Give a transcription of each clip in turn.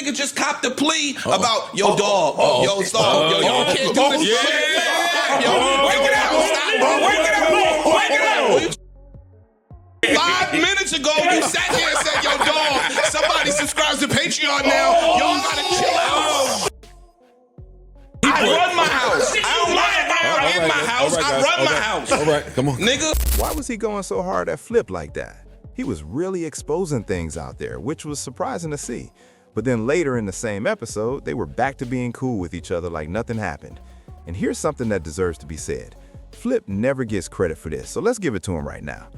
nigga just copped the plea about yo dog, yo stop, yo can't do this shit. Yo, wake it up, stop, wake it up, wake it up. 5 minutes ago, you sat there and said, yo, dog, somebody subscribes to Patreon now. Y'all gotta chill out. I run my house. I don't lie about in my house. I run my house. All right, come on. Nigga. Why was he going so hard at Flip like that? He was really exposing things out there, which was surprising to see. But then later in the same episode, they were back to being cool with each other like nothing happened. And here's something that deserves to be said. Flip never gets credit for this, so let's give it to him right now.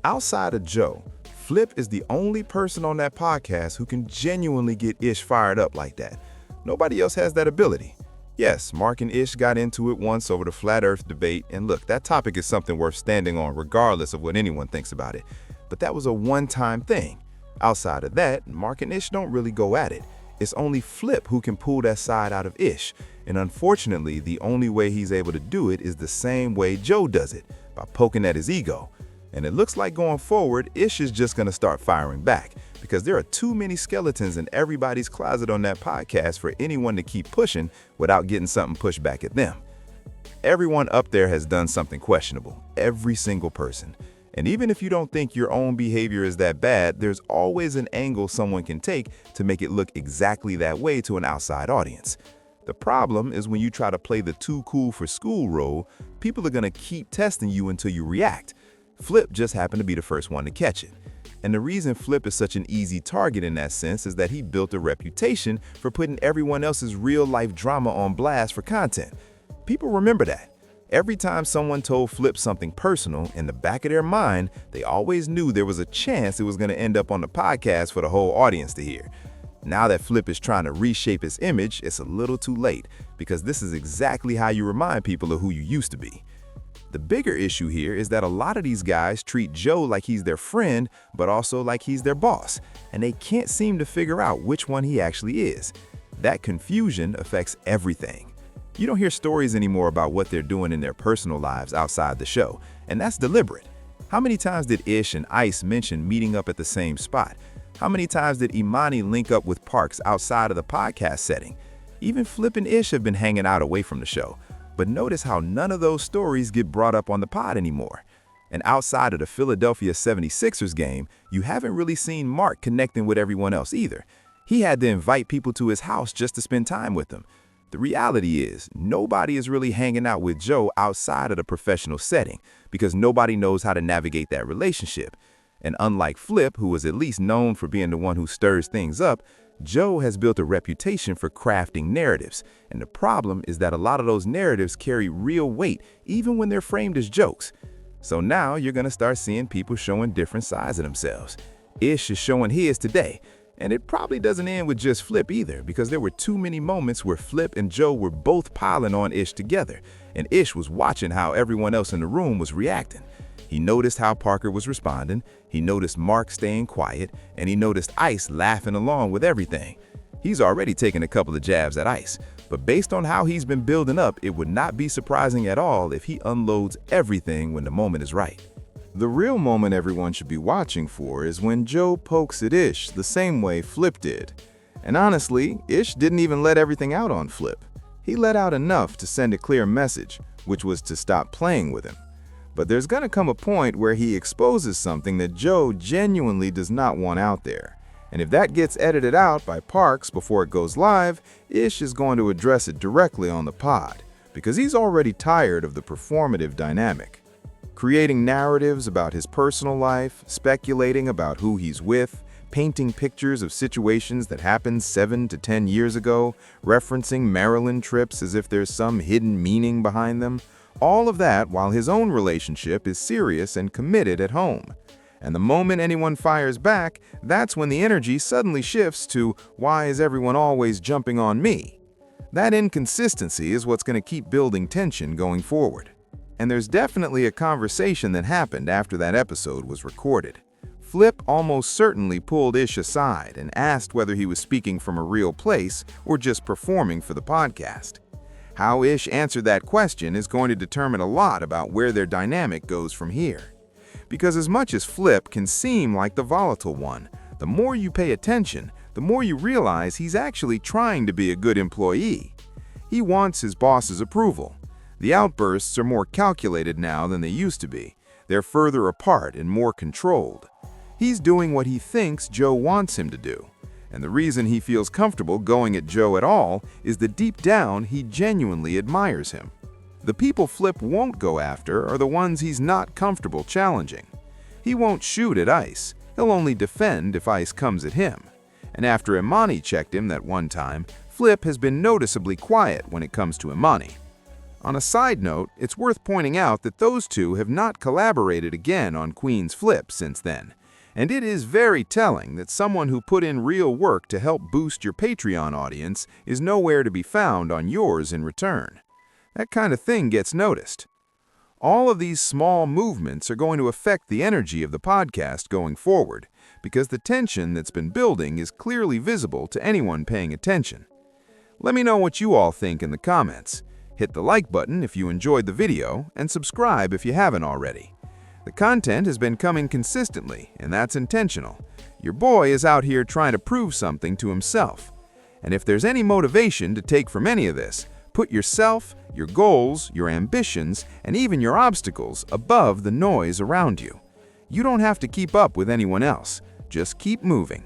Outside of Joe, Flip is the only person on that podcast who can genuinely get Ish fired up like that. Nobody else has that ability. Yes, Mark and Ish got into it once over the flat earth debate, and look, that topic is something worth standing on regardless of what anyone thinks about it. But that was a one-time thing. Outside of that, Mark and Ish don't really go at it. It's only Flip who can pull that side out of Ish, and unfortunately, the only way he's able to do it is the same way Joe does it, by poking at his ego. And it looks like going forward, Ish is just going to start firing back because there are too many skeletons in everybody's closet on that podcast for anyone to keep pushing without getting something pushed back at them. Everyone up there has done something questionable, every single person. And even if you don't think your own behavior is that bad, there's always an angle someone can take to make it look exactly that way to an outside audience. The problem is when you try to play the too cool for school role, people are going to keep testing you until you react. Flip just happened to be the first one to catch it. And the reason Flip is such an easy target in that sense is that he built a reputation for putting everyone else's real-life drama on blast for content. People remember that. Every time someone told Flip something personal, in the back of their mind, they always knew there was a chance it was going to end up on the podcast for the whole audience to hear. Now that Flip is trying to reshape his image, it's a little too late, because this is exactly how you remind people of who you used to be. The bigger issue here is that a lot of these guys treat Joe like he's their friend, but also like he's their boss, and they can't seem to figure out which one he actually is. That confusion affects everything. You don't hear stories anymore about what they're doing in their personal lives outside the show, and that's deliberate. How many times did Ish and Ice mention meeting up at the same spot? How many times did Imani link up with Parks outside of the podcast setting? Even Flip and Ish have been hanging out away from the show. But notice how none of those stories get brought up on the pod anymore. And outside of the Philadelphia 76ers game, you haven't really seen Mark connecting with everyone else either. He had to invite people to his house just to spend time with them. The reality is, nobody is really hanging out with Joe outside of the professional setting because nobody knows how to navigate that relationship. And unlike Flip, who is at least known for being the one who stirs things up, Joe has built a reputation for crafting narratives, and the problem is that a lot of those narratives carry real weight even when they're framed as jokes. So now you're going to start seeing people showing different sides of themselves. Ish is showing his today, and it probably doesn't end with just Flip either, because there were too many moments where Flip and Joe were both piling on Ish together, and Ish was watching how everyone else in the room was reacting. He noticed how Parker was responding, he noticed Mark staying quiet, and he noticed Ice laughing along with everything. He's already taken a couple of jabs at Ice, but based on how he's been building up, it would not be surprising at all if he unloads everything when the moment is right. The real moment everyone should be watching for is when Joe pokes at Ish the same way Flip did. And honestly, Ish didn't even let everything out on Flip. He let out enough to send a clear message, which was to stop playing with him. But there's gonna come a point where he exposes something that Joe genuinely does not want out there. And if that gets edited out by Parks before it goes live, Ish is going to address it directly on the pod, because he's already tired of the performative dynamic. Creating narratives about his personal life, speculating about who he's with, painting pictures of situations that happened 7 to 10 years ago, referencing Maryland trips as if there's some hidden meaning behind them. All of that while his own relationship is serious and committed at home. And the moment anyone fires back, that's when the energy suddenly shifts to, why is everyone always jumping on me? That inconsistency is what's going to keep building tension going forward. And there's definitely a conversation that happened after that episode was recorded. Flip almost certainly pulled Ish aside and asked whether he was speaking from a real place or just performing for the podcast. How Ish answered that question is going to determine a lot about where their dynamic goes from here. Because as much as Flip can seem like the volatile one, the more you pay attention, the more you realize he's actually trying to be a good employee. He wants his boss's approval. The outbursts are more calculated now than they used to be. They're further apart and more controlled. He's doing what he thinks Joe wants him to do. And the reason he feels comfortable going at Joe at all is that deep down he genuinely admires him. The people Flip won't go after are the ones he's not comfortable challenging. He won't shoot at Ice. He'll only defend if Ice comes at him. And after Imani checked him that one time, Flip has been noticeably quiet when it comes to Imani. On a side note, it's worth pointing out that those two have not collaborated again on Queenzflip since then. And it is very telling that someone who put in real work to help boost your Patreon audience is nowhere to be found on yours in return. That kind of thing gets noticed. All of these small movements are going to affect the energy of the podcast going forward, because the tension that's been building is clearly visible to anyone paying attention. Let me know what you all think in the comments. Hit the like button if you enjoyed the video, and subscribe if you haven't already. The content has been coming consistently, and that's intentional. Your boy is out here trying to prove something to himself. And if there's any motivation to take from any of this, put yourself, your goals, your ambitions, and even your obstacles above the noise around you. You don't have to keep up with anyone else. Just keep moving.